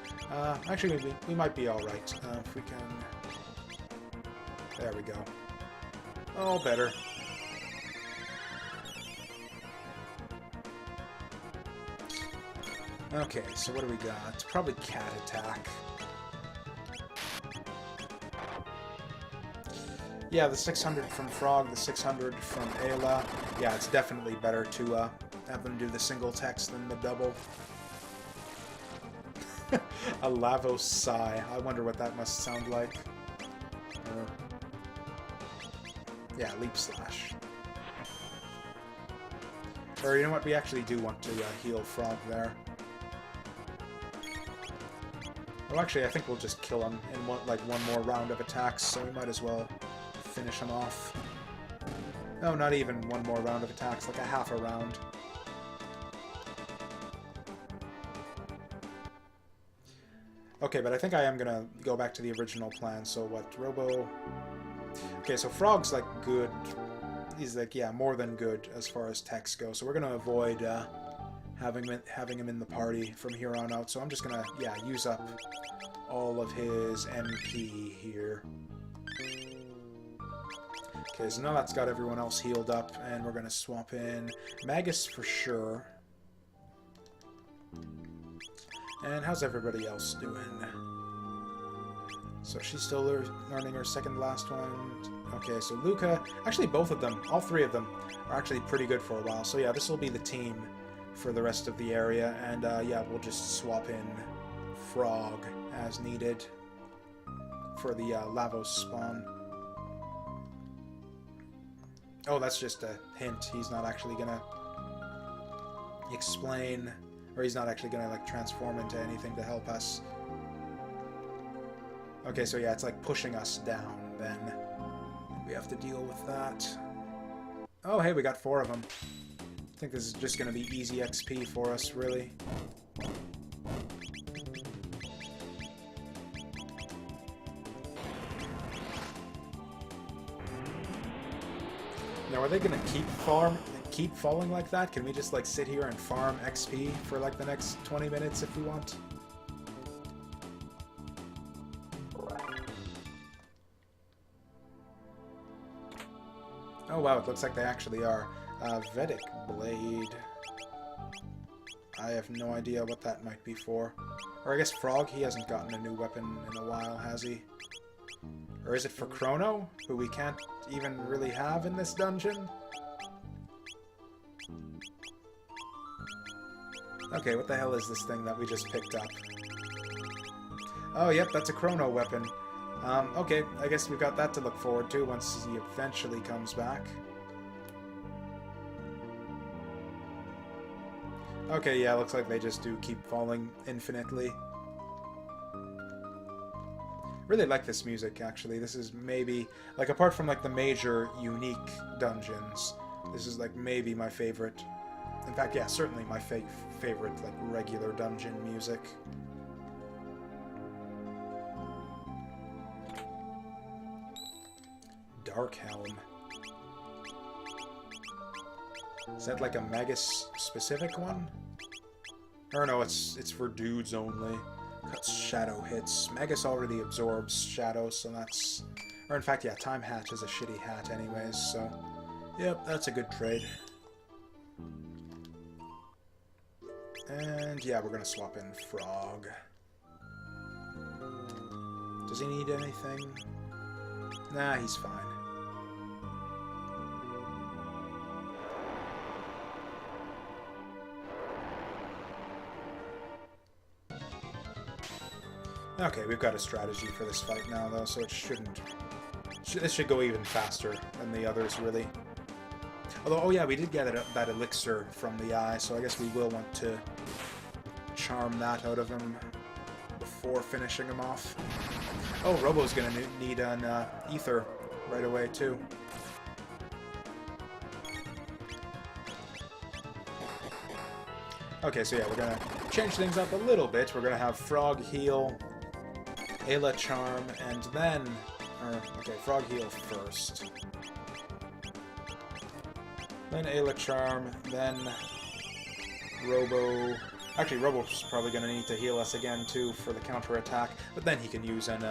Speaker 1: Actually, we might be alright. If we can... There we go. Oh, better. Okay, so what do we got? Probably Cat Attack. Yeah, the 600 from Frog, the 600 from Ayla. Yeah, it's definitely better to have them do the single text than the double. A Lavos Sigh. I wonder what that must sound like. Yeah, Leap Slash. Or you know what? We actually do want to heal Frog there. Well, actually, I think we'll just kill him in one more round of attacks, so we might as well finish him off. No, not even one more round of attacks, like a half a round. Okay, but I think I am gonna go back to the original plan. So what, Robo... Okay, so Frog's like good. He's like, yeah, more than good as far as techs go. So we're gonna avoid having him in the party from here on out. So I'm just gonna, yeah, use up all of his MP here. Okay, so now that's got everyone else healed up, and we're going to swap in Magus for sure. And how's everybody else doing? So she's still learning her second last one. Okay, so Luca, actually both of them, all three of them, are actually pretty good for a while. So yeah, this will be the team for the rest of the area, and yeah, we'll just swap in Frog as needed for the Lavos Spawn. Oh, that's just a hint. He's not actually gonna explain, or he's not actually gonna like transform into anything to help us. Okay, so yeah, it's like pushing us down then. We have to deal with that. Oh, hey, we got 4 of them. I think this is just gonna be easy XP for us, really. Now, are they gonna keep falling like that? Can we just like sit here and farm XP for like the next 20 minutes if we want? Oh wow, it looks like they actually are. Vedic Blade. I have no idea what that might be for. Or I guess Frog, he hasn't gotten a new weapon in a while, has he? Or is it for Chrono, who we can't even really have in this dungeon? Okay, what the hell is this thing that we just picked up? Oh, yep, that's a Chrono weapon. Okay, I guess we've got that to look forward to once he eventually comes back. Okay, yeah, looks like they just do keep falling infinitely. Really like this music, actually. This is maybe, like, apart from, like, the major unique dungeons, this is, like, maybe my favorite. In fact, yeah, certainly my favorite, like, regular dungeon music. Dark Helm. Is that, like, a Magus-specific one? Or no, it's for dudes only. Cuts shadow hits. Magus already absorbs shadow, so that's... Or in fact, yeah, Time Hat is a shitty hat anyways, so... Yep, that's a good trade. And yeah, we're gonna swap in Frog. Does he need anything? Nah, he's fine. Okay, we've got a strategy for this fight now, though, so it shouldn't... This should go even faster than the others, really. Although, oh yeah, we did get that elixir from the eye, so I guess we will want to charm that out of him before finishing him off. Oh, Robo's gonna need an ether right away, too. Okay, so yeah, we're gonna change things up a little bit. We're gonna have Frog heal, Ayla charm, and then... okay, Frog heal first. Then Ayla charm, then Robo... Actually, Robo's probably going to need to heal us again, too, for the counterattack. But then he can use an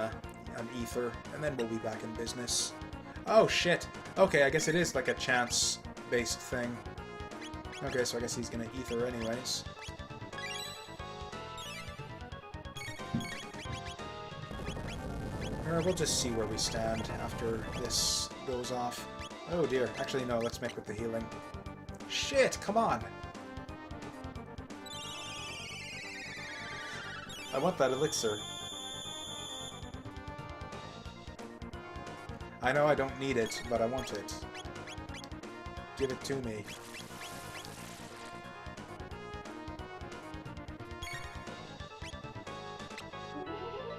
Speaker 1: ether, and then we'll be back in business. Oh, shit! Okay, I guess it is like a chance-based thing. Okay, so I guess he's going to ether anyways. We'll just see where we stand after this goes off. Oh dear. Actually, no, let's make with the healing. Shit, come on! I want that elixir. I know I don't need it, but I want it. Give it to me.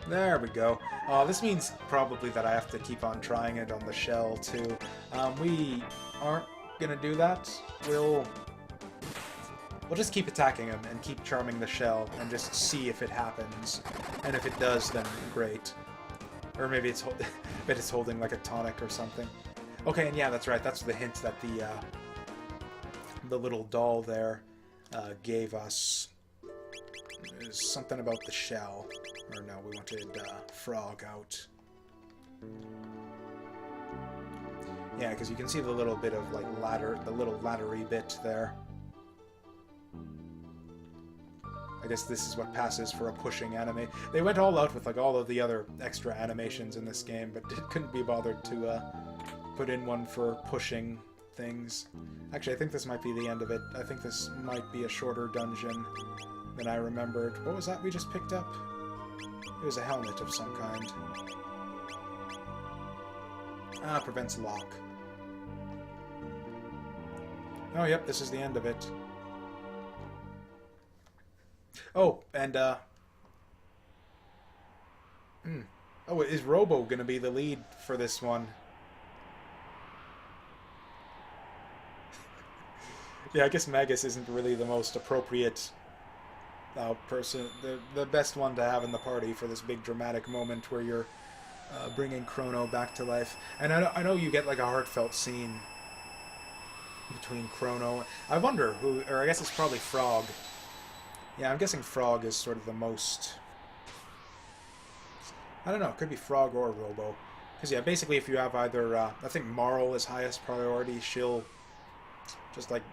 Speaker 1: There we go. This means probably that I have to keep on trying it on the shell, too. We aren't gonna do that. We'll just keep attacking him and keep charming the shell and just see if it happens. And if it does, then great. Or maybe it's holding like a tonic or something. Okay, and yeah, that's right. That's the hint that the little doll there gave us. is something about the shell. Or no, we wanted frog out. Yeah, because you can see the little bit of like ladder, the little laddery bit there. I guess this is what passes for a pushing enemy. They went all out with like all of the other extra animations in this game, but couldn't be bothered to put in one for pushing things. Actually, I think this might be the end of it. I think this might be a shorter dungeon than I remembered. What was that we just picked up? It was a helmet of some kind. Ah, prevents lock. Oh, yep, this is the end of it. Oh, and, Oh, is Robo gonna be the lead for this one? Yeah, I guess Magus isn't really the most appropriate person, the best one to have in the party for this big dramatic moment where you're bringing Chrono back to life. And I know you get like a heartfelt scene between Chrono. I wonder who, or I guess it's probably Frog. Yeah, I'm guessing Frog is sort of the most... I don't know, it could be Frog or Robo. Because yeah, basically if you have either, I think Marl is highest priority, she'll just like,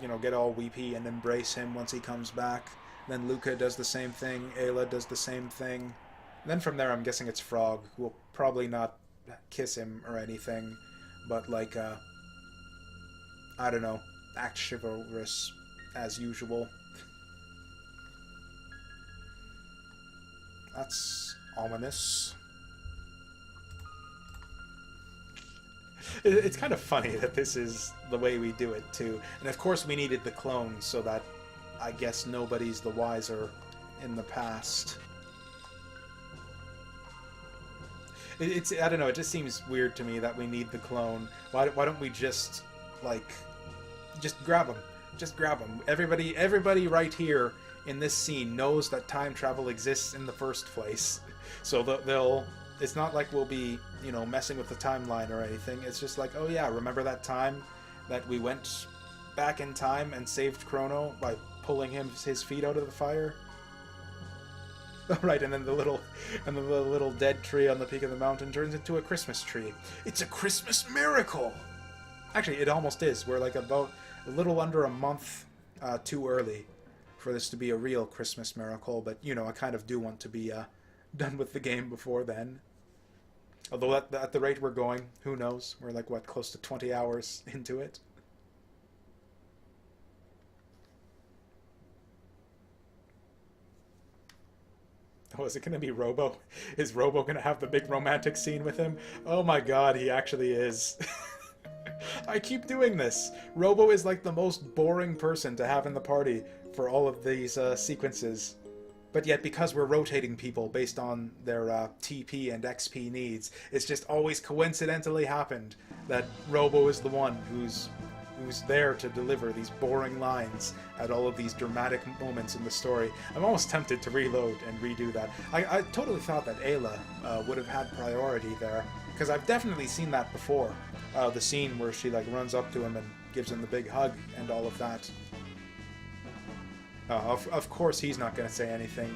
Speaker 1: you know, get all weepy and embrace him once he comes back. Then Luca does the same thing, Ayla does the same thing. And then from there I'm guessing it's Frog, who will probably not kiss him or anything, but like, I don't know, act chivalrous as usual. That's ominous. It's kind of funny that this is the way we do it, too. And of course we needed the clones so that I guess nobody's the wiser in the past. It's I don't know, it just seems weird to me that we need the clone. Why don't we just, like, just grab them? Just grab them. Everybody right here in this scene knows that time travel exists in the first place. So they'll... It's not like we'll be, you know, messing with the timeline or anything. It's just like, oh yeah, remember that time that we went back in time and saved Chrono by pulling his feet out of the fire? Right, and then the little dead tree on the peak of the mountain turns into a Christmas tree. It's a Christmas miracle! Actually, it almost is. We're like about a little under a month too early for this to be a real Christmas miracle, but, you know, I kind of do want to be done with the game before then. Although at the rate we're going, who knows? We're like, what, close to 20 hours into it? Oh, is it going to be Robo? Is Robo going to have the big romantic scene with him? Oh my god, he actually is. I keep doing this. Robo is like the most boring person to have in the party for all of these sequences. But yet, because we're rotating people based on their TP and XP needs, it's just always coincidentally happened that Robo is the one who's there to deliver these boring lines at all of these dramatic moments in the story. I'm almost tempted to reload and redo that. I totally thought that Ayla would have had priority there, because I've definitely seen that before. The scene where she like runs up to him and gives him the big hug and all of that. Of course he's not going to say anything.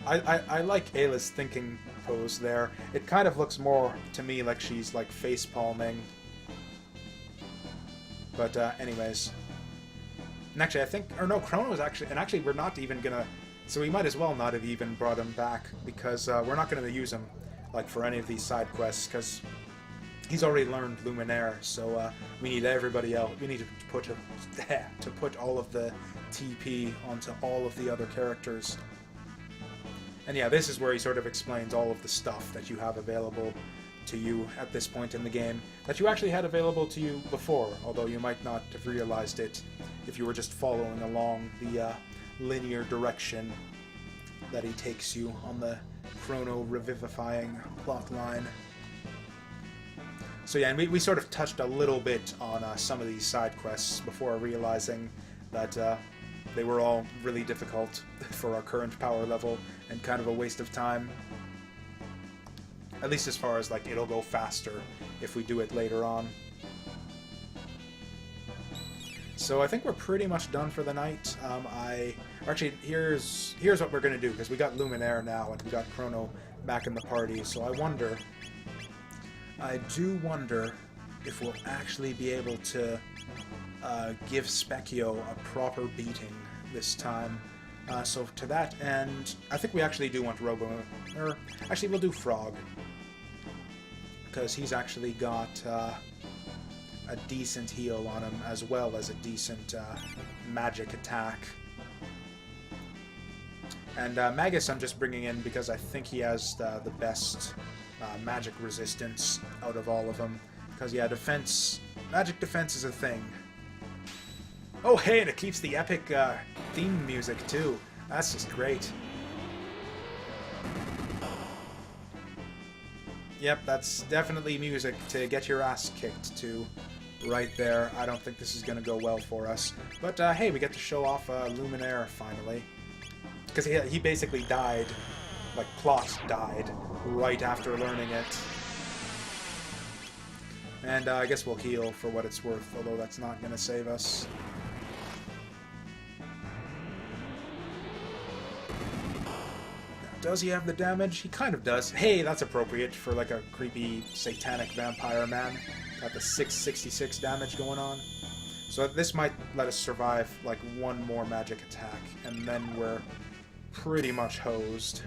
Speaker 1: I like Ayla's thinking pose there. It kind of looks more to me like she's like face palming. But anyways. And actually I think, or no, Crono is actually, and actually we're not even going to, so we might as well not have even brought him back, because we're not going to use him like for any of these side quests, because he's already learned Luminaire, so we need everybody else. We need to put all of the TP onto all of the other characters. And yeah, this is where he sort of explains all of the stuff that you have available to you at this point in the game, that you actually had available to you before, although you might not have realized it if you were just following along the linear direction that he takes you on the Chrono revivifying plotline. So yeah, and we sort of touched a little bit on some of these side quests before realizing that they were all really difficult for our current power level and kind of a waste of time. At least as far as, like, it'll go faster if we do it later on. So I think we're pretty much done for the night. Actually, here's what we're gonna do, because we got Luminaire now and we got Chrono back in the party. So I do wonder if we'll actually be able to give Specchio a proper beating this time. So to that end, I think we actually do want Robo, or actually we'll do Frog, because he's actually got a decent heal on him, as well as a decent magic attack. And Magus I'm just bringing in because I think he has the best magic resistance out of all of them. Because, yeah, magic defense is a thing. Oh, hey, and it keeps the epic theme music, too. That's just great. Yep, that's definitely music to get your ass kicked to. Right there. I don't think this is going to go well for us. But, hey, we get to show off Luminaire, finally. Because he basically died, like, plot died, right after learning it. And I guess we'll heal for what it's worth, although that's not going to save us. Does he have the damage? He kind of does. Hey, that's appropriate for like a creepy satanic vampire man. Got the 666 damage going on. So this might let us survive like one more magic attack, and then we're pretty much hosed.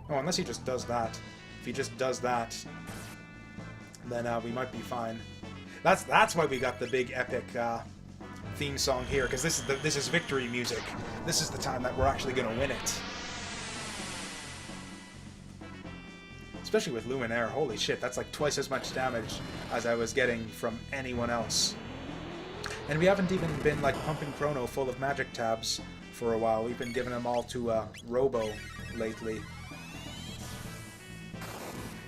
Speaker 1: Oh, unless he just does that. If he just does that, then we might be fine. That's why we got the big epic theme song here, because this is victory music. This is the time that we're actually going to win it. Especially with Luminaire, holy shit, that's like twice as much damage as I was getting from anyone else. And we haven't even been like pumping Chrono full of magic tabs for a while. We've been giving them all to Robo lately.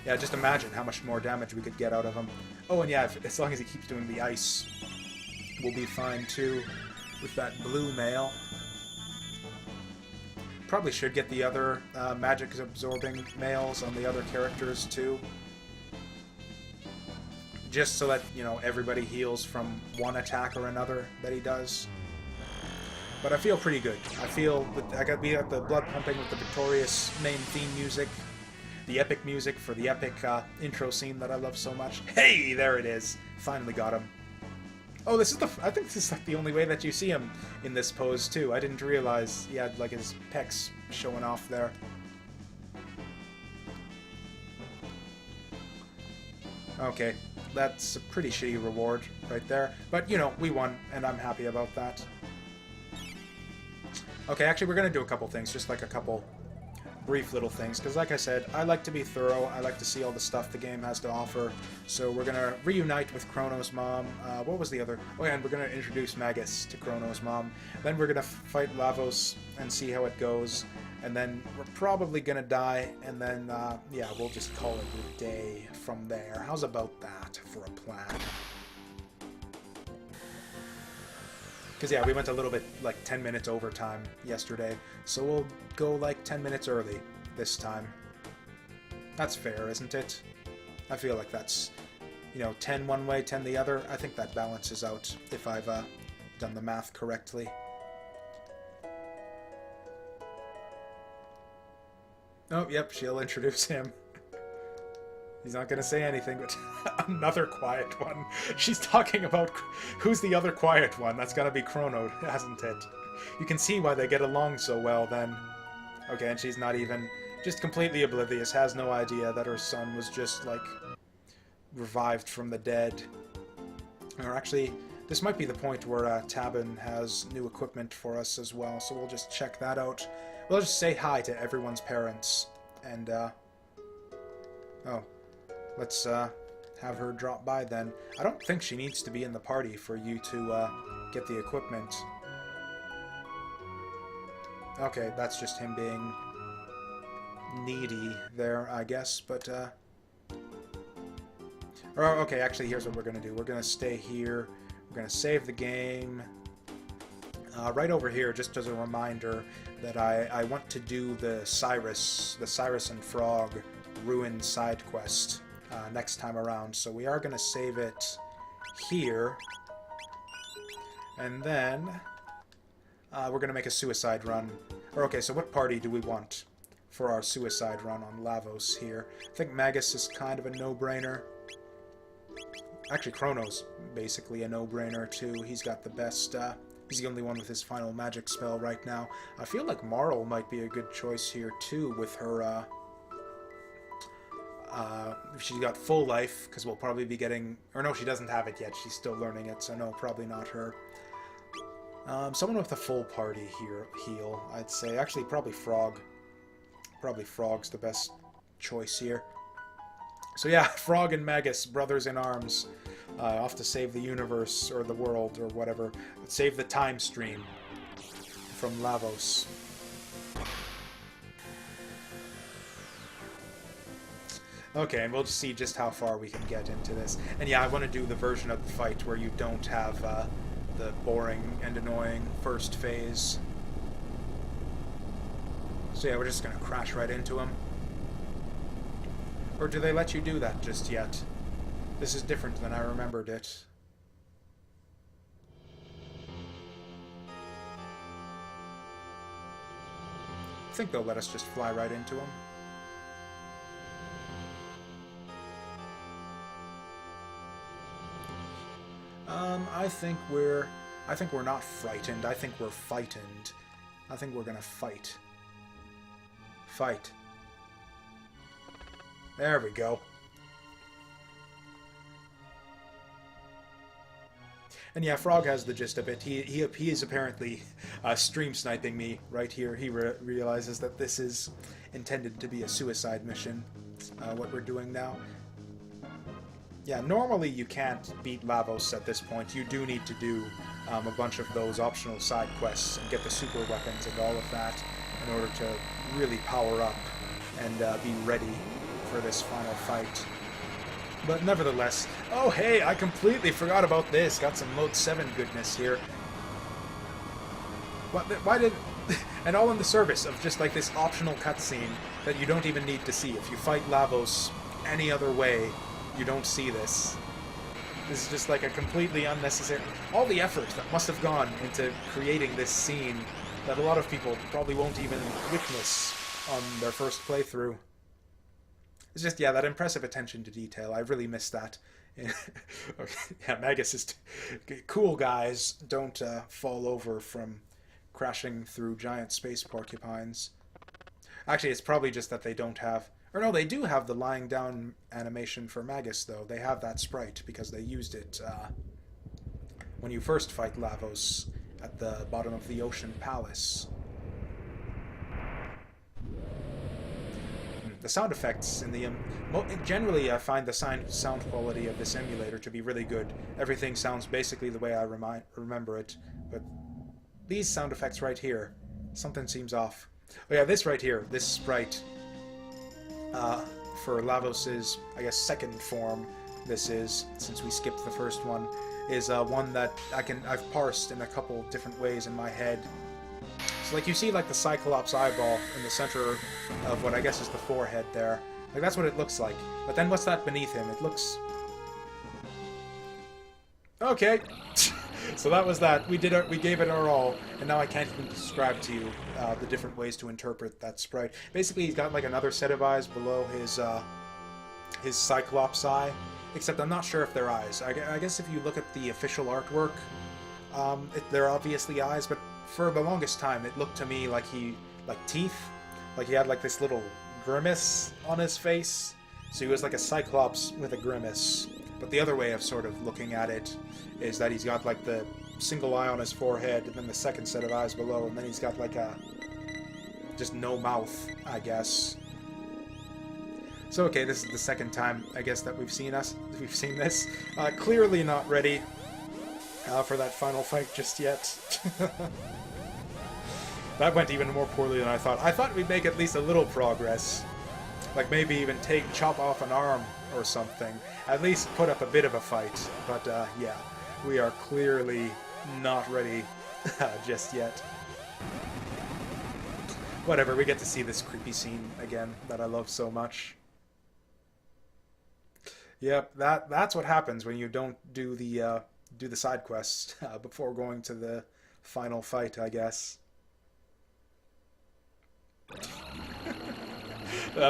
Speaker 1: Yeah, just imagine how much more damage we could get out of him. Oh, and yeah, as long as he keeps doing the ice, we'll be fine too with that blue mail. Probably should get the other magic-absorbing mails on the other characters, too. Just so that, you know, everybody heals from one attack or another that he does. But I feel pretty good. I feel that we got the blood pumping with the victorious main theme music. The epic music for the epic intro scene that I love so much. Hey, there it is. Finally got him. Oh, I think this is like the only way that you see him in this pose, too. I didn't realize he had, like, his pecs showing off there. Okay, that's a pretty shitty reward right there. But, you know, we won, and I'm happy about that. Okay, actually, we're going to do a couple things, just like a couple brief little things, because like I said, I like to be thorough. I like to see all the stuff the game has to offer. So we're gonna reunite with Chrono's mom. What was the other? Oh yeah, and we're gonna introduce Magus to Chrono's mom. Then we're gonna fight Lavos and see how it goes. And then we're probably gonna die, and then yeah, we'll just call it a day from there. How's about that for a plan? Because, yeah, we went a little bit, like, 10 minutes overtime yesterday, so we'll go, like, 10 minutes early this time. That's fair, isn't it? I feel like that's, you know, 10 one way, 10 the other. I think that balances out if I've done the math correctly. Oh, yep, she'll introduce him. He's not going to say anything, but another quiet one. She's talking about who's the other quiet one. That's got to be Crono, hasn't it? You can see why they get along so well then. Okay, and she's not even, just completely oblivious, has no idea that her son was just, like, revived from the dead. Or actually, this might be the point where Tabin has new equipment for us as well, so we'll just check that out. We'll just say hi to everyone's parents, and, oh. Let's have her drop by then. I don't think she needs to be in the party for you to get the equipment. Okay, that's just him being needy there, I guess, but oh, okay, actually, here's what we're going to do. We're going to stay here. We're going to save the game. Right over here, just as a reminder that I want to do the Cyrus and Frog Ruin side quest. Next time around, so we are going to save it here, And then we're going to make a suicide run. Or okay, so what party do we want for our suicide run on Lavos here? I think Magus is kind of a no-brainer. Actually, Chrono's basically a no-brainer too. He's got the best... he's the only one with his final magic spell right now. I feel like Marl might be a good choice here too with her... she's got full life, because we'll probably be getting... Or no, she doesn't have it yet. She's still learning it, so no, probably not her. Someone with a full party here, heal, I'd say. Actually, probably Frog. Probably Frog's the best choice here. So yeah, Frog and Magus, brothers in arms, off to save the universe, or the world, or whatever. Save the time stream from Lavos. Okay, and we'll just see just how far we can get into this. And yeah, I want to do the version of the fight where you don't have the boring and annoying first phase. So yeah, we're just going to crash right into him. Or do they let you do that just yet? This is different than I remembered it. I think they'll let us just fly right into him. I think we're not frightened. I think we're fightened. I think we're gonna fight. Fight. There we go. And yeah, Frog has the gist of it. He is apparently stream sniping me right here. He realizes that this is intended to be a suicide mission, what we're doing now. Yeah, normally you can't beat Lavos at this point. You do need to do a bunch of those optional side quests and get the super weapons and all of that in order to really power up and be ready for this final fight. But nevertheless... Oh, hey, I completely forgot about this. Got some Mode 7 goodness here. Why did... And all in the service of just like this optional cutscene that you don't even need to see. If you fight Lavos any other way, you don't see this. This is just like a completely unnecessary... All the effort that must have gone into creating this scene that a lot of people probably won't even witness on their first playthrough. It's just, yeah, that impressive attention to detail. I really missed that. Okay, yeah, Magus is... Cool guys don't fall over from crashing through giant space porcupines. Actually, it's probably just that they don't have... Or no, they do have the lying down animation for Magus, though. They have that sprite because they used it when you first fight Lavos at the bottom of the Ocean Palace. The sound effects in the... generally, I find the sound quality of this emulator to be really good. Everything sounds basically the way I remember it. But these sound effects right here, something seems off. Oh yeah, this right here, this sprite... for Lavos's, I guess, second form, this is, since we skipped the first one, is one that I've parsed in a couple different ways in my head. So, like, you see, like, the Cyclops eyeball in the center of what I guess is the forehead there. Like, that's what it looks like. But then what's that beneath him? It looks... Okay. So that was that. We gave it our all, and now I can't even describe to you the different ways to interpret that sprite. Basically, he's got like another set of eyes below his Cyclops eye, except I'm not sure if they're eyes. I guess if you look at the official artwork, they're obviously eyes, but for the longest time, it looked to me like teeth, like he had like this little grimace on his face. So he was like a Cyclops with a grimace. But the other way of sort of looking at it is that he's got like the single eye on his forehead and then the second set of eyes below, and then he's got like just no mouth, I guess. So okay, this is the second time, I guess, that we've seen this. Clearly not ready for that final fight just yet. That went even more poorly than I thought. I thought we'd make at least a little progress. Like maybe even chop off an arm or something. At least put up a bit of a fight. But yeah, we are clearly not ready just yet. Whatever, we get to see this creepy scene again that I love so much. Yep, that's what happens when you don't do the do the side quests before going to the final fight, I guess.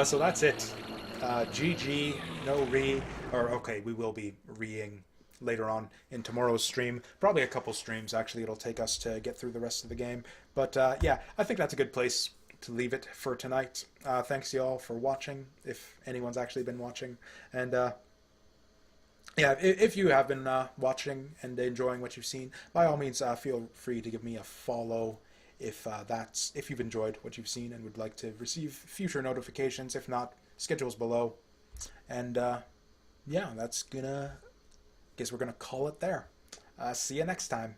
Speaker 1: So that's it. GG, no re, or okay, we will be reing later on in tomorrow's stream. Probably a couple streams, actually, it'll take us to get through the rest of the game. But yeah, I think that's a good place to leave it for tonight. Thanks, y'all, for watching, if anyone's actually been watching. And yeah, if you have been watching and enjoying what you've seen, by all means, feel free to give me a follow if you've enjoyed what you've seen and would like to receive future notifications. If not, schedules below. And yeah, guess we're gonna call it there. See you next time.